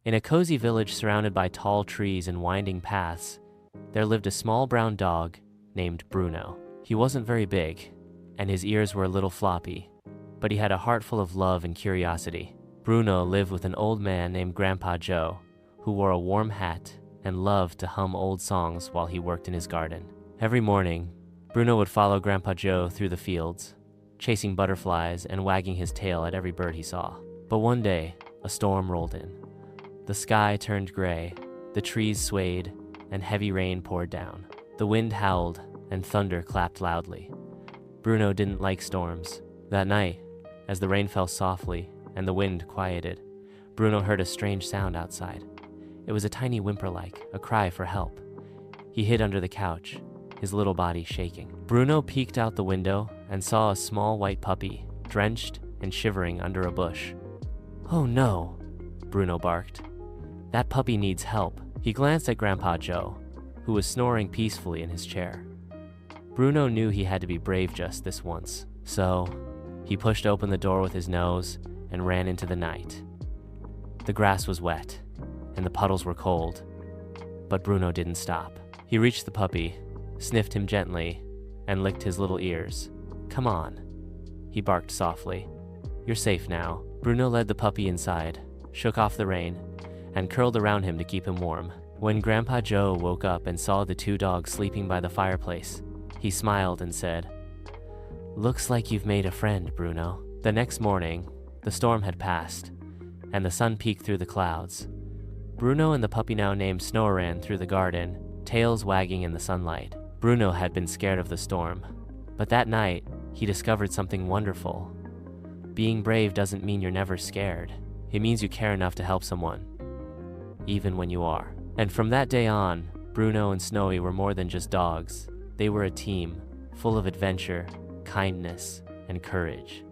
In a cozy village surrounded by tall trees and winding paths, there lived a small brown dog named Bruno. He wasn't very big, and his ears were a little floppy, but he had a heart full of love and curiosity. Bruno lived with an old man named Grandpa Joe, who wore a warm hat and loved to hum old songs while he worked in his garden. Every morning, Bruno would follow Grandpa Joe through the fields, chasing butterflies and wagging his tail at every bird he saw. But one day, a storm rolled in. The sky turned gray, the trees swayed, and heavy rain poured down. The wind howled, and thunder clapped loudly. Bruno didn't like storms. That night, as the rain fell softly and the wind quieted, Bruno heard a strange sound outside. It was a tiny whimper-like, a cry for help. He hid under the couch, his little body shaking. Bruno peeked out the window and saw a small white puppy, drenched and shivering under a bush. "Oh no," Bruno barked. "That puppy needs help." He glanced at Grandpa Joe, who was snoring peacefully in his chair. Bruno knew he had to be brave just this once, so he pushed open the door with his nose and ran into the night. The grass was wet, and the puddles were cold, but Bruno didn't stop. He reached the puppy, sniffed him gently, and licked his little ears. "Come on," he barked softly. "You're safe now." Bruno led the puppy inside, shook off the rain, and curled around him to keep him warm. When Grandpa Joe woke up and saw the two dogs sleeping by the fireplace, he smiled and said, "Looks like you've made a friend, Bruno." The next morning, the storm had passed, and the sun peeked through the clouds. Bruno and the puppy, now named Snow, ran through the garden, tails wagging in the sunlight. Bruno had been scared of the storm, but that night, he discovered something wonderful. Being brave doesn't mean you're never scared. It means you care enough to help someone, even when you are. And from that day on, Bruno and Snowy were more than just dogs. They were a team, full of adventure, kindness, and courage.